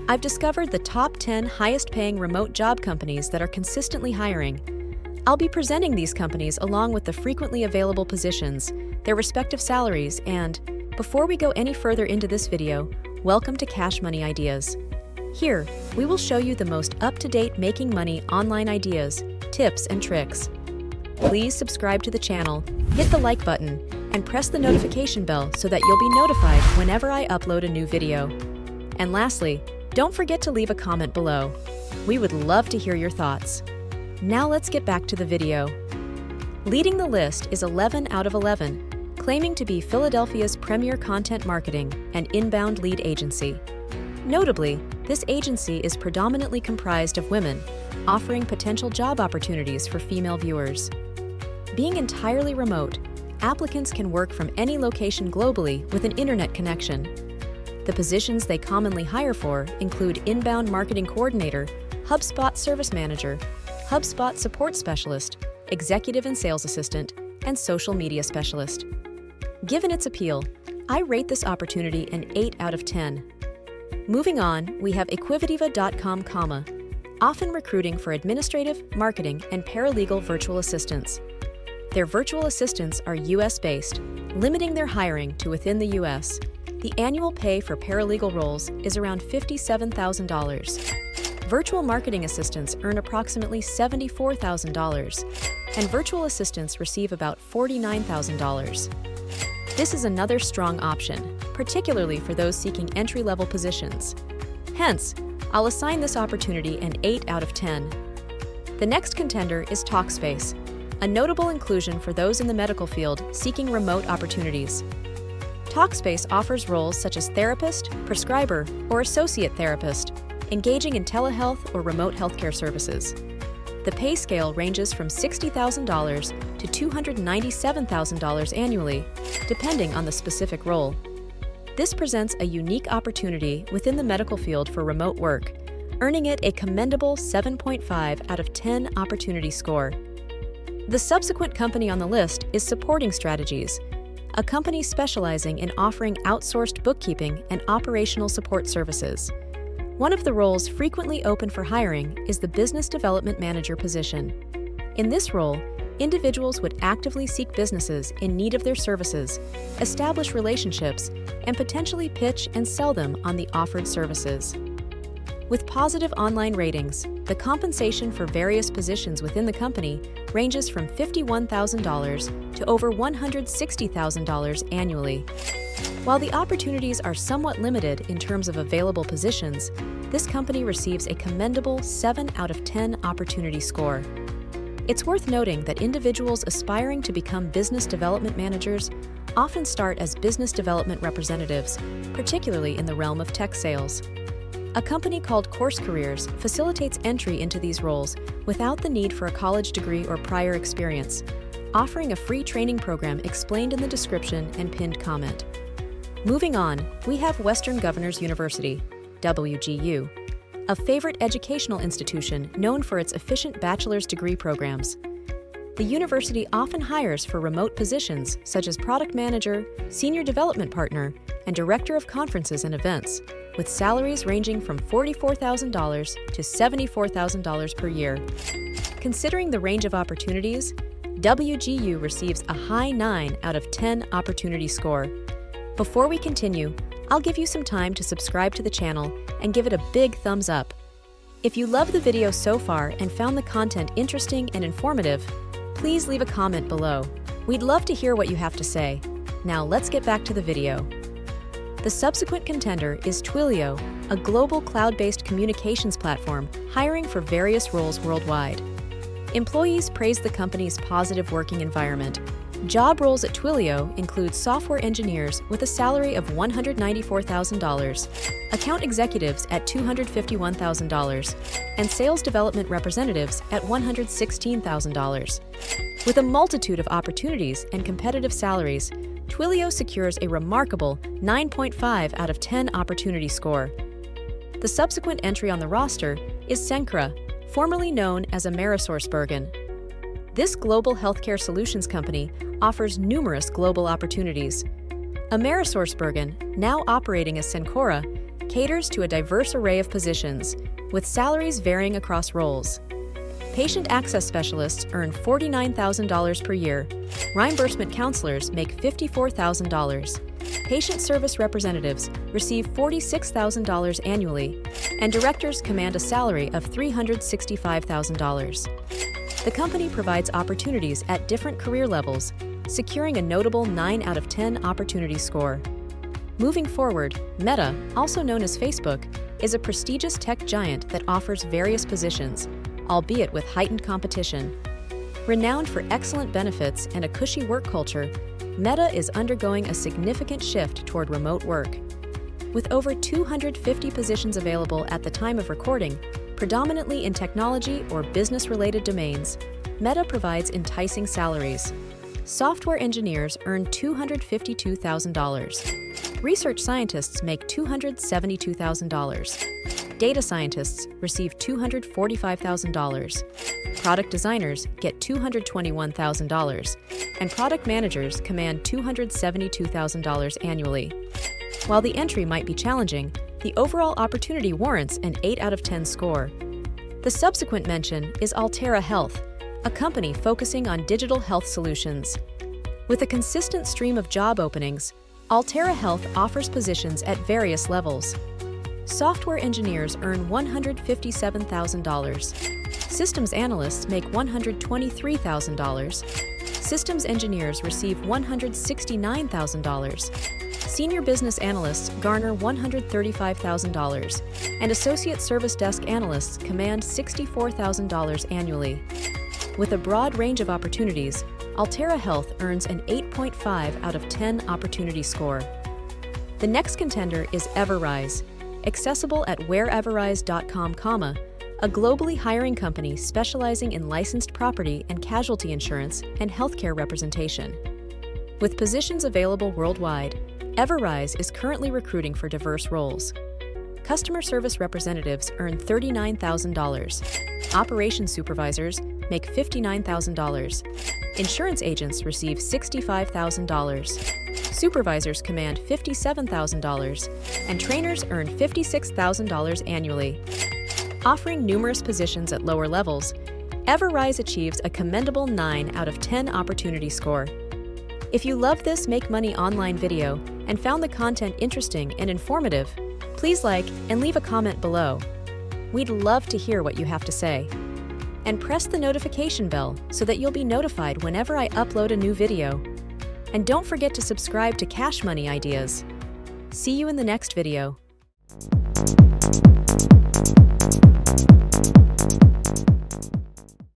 I've discovered the top 10 highest-paying remote job companies that are consistently hiring. I'll be presenting these companies along with the frequently available positions, their respective salaries, and, before we go any further into this video, welcome to Cash Money Ideas. Here, we will show you the most up-to-date making money online ideas, tips, and tricks. Please subscribe to the channel, hit the like button, and press the notification bell so that you'll be notified whenever I upload a new video. And lastly, don't forget to leave a comment below. We would love to hear your thoughts. Now let's get back to the video. Leading the list is 11 out of 11, claiming to be Philadelphia's premier content marketing and inbound lead agency. Notably, this agency is predominantly comprised of women, offering potential job opportunities for female viewers. Being entirely remote, applicants can work from any location globally with an internet connection. The positions they commonly hire for include inbound marketing coordinator, HubSpot service manager, HubSpot support specialist, executive and sales assistant, and social media specialist. Given its appeal, I rate this opportunity an 8 out of 10. Moving on, we have equivadiva.com, often recruiting for administrative, marketing, and paralegal virtual assistants. Their virtual assistants are US-based, limiting their hiring to within the US. The annual pay for paralegal roles is around $57,000. Virtual marketing assistants earn approximately $74,000, and virtual assistants receive about $49,000. This is another strong option, particularly for those seeking entry-level positions. Hence, I'll assign this opportunity an 8 out of 10. The next contender is Talkspace, a notable inclusion for those in the medical field seeking remote opportunities. Talkspace offers roles such as therapist, prescriber, or associate therapist, engaging in telehealth or remote healthcare services. The pay scale ranges from $60,000 to $297,000 annually, depending on the specific role. This presents a unique opportunity within the medical field for remote work, earning it a commendable 7.5 out of 10 opportunity score. The subsequent company on the list is Supporting Strategies, a company specializing in offering outsourced bookkeeping and operational support services. One of the roles frequently open for hiring is the Business Development Manager position. In this role, individuals would actively seek businesses in need of their services, establish relationships, and potentially pitch and sell them on the offered services. With positive online ratings, the compensation for various positions within the company ranges from $51,000 to over $160,000 annually. While the opportunities are somewhat limited in terms of available positions, this company receives a commendable 7 out of 10 opportunity score. It's worth noting that individuals aspiring to become business development managers often start as business development representatives, particularly in the realm of tech sales. A company called Course Careers facilitates entry into these roles without the need for a college degree or prior experience, offering a free training program explained in the description and pinned comment. Moving on, we have Western Governors University, WGU, a favorite educational institution known for its efficient bachelor's degree programs. The university often hires for remote positions such as product manager, senior development partner, and director of conferences and events, with salaries ranging from $44,000 to $74,000 per year. Considering the range of opportunities, WGU receives a high 9 out of 10 opportunity score. Before we continue, I'll give you some time to subscribe to the channel and give it a big thumbs up. If you loved the video so far and found the content interesting and informative, please leave a comment below. We'd love to hear what you have to say. Now let's get back to the video. The subsequent contender is Twilio, a global cloud-based communications platform hiring for various roles worldwide. Employees praise the company's positive working environment. Job roles at Twilio include software engineers with a salary of $194,000, account executives at $251,000, and sales development representatives at $116,000. With a multitude of opportunities and competitive salaries, Twilio secures a remarkable 9.5 out of 10 opportunity score. The subsequent entry on the roster is Sencra, formerly known as AmerisourceBergen. This global healthcare solutions company offers numerous global opportunities. AmerisourceBergen, now operating as Cencora, caters to a diverse array of positions, with salaries varying across roles. Patient access specialists earn $49,000 per year. Reimbursement counselors make $54,000. Patient service representatives receive $46,000 annually, and directors command a salary of $365,000. The company provides opportunities at different career levels, securing a notable 9 out of 10 opportunity score. Moving forward, Meta, also known as Facebook, is a prestigious tech giant that offers various positions, albeit with heightened competition. Renowned for excellent benefits and a cushy work culture, Meta is undergoing a significant shift toward remote work. With over 250 positions available at the time of recording, predominantly in technology or business-related domains, Meta provides enticing salaries. Software engineers earn $252,000. Research scientists make $272,000. Data scientists receive $245,000. Product designers get $221,000, and product managers command $272,000 annually. While the entry might be challenging, the overall opportunity warrants an 8 out of 10 score. The subsequent mention is Altera Health, a company focusing on digital health solutions. With a consistent stream of job openings, Altera Health offers positions at various levels. Software engineers earn $157,000. Systems analysts make $123,000. Systems engineers receive $169,000. Senior business analysts garner $135,000, and associate service desk analysts command $64,000 annually. With a broad range of opportunities, Altera Health earns an 8.5 out of 10 opportunity score. The next contender is Everrise, accessible at whereverise.com, a globally hiring company specializing in licensed property and casualty insurance and healthcare representation. With positions available worldwide, Everrise is currently recruiting for diverse roles. Customer service representatives earn $39,000. Operations supervisors make $59,000. Insurance agents receive $65,000. Supervisors command $57,000, and trainers earn $56,000 annually. Offering numerous positions at lower levels, Everrise achieves a commendable 9 out of 10 opportunity score. If you love this Make Money online video and found the content interesting and informative, please like and leave a comment below. We'd love to hear what you have to say. And press the notification bell so that you'll be notified whenever I upload a new video. And don't forget to subscribe to Cash Money Ideas. See you in the next video.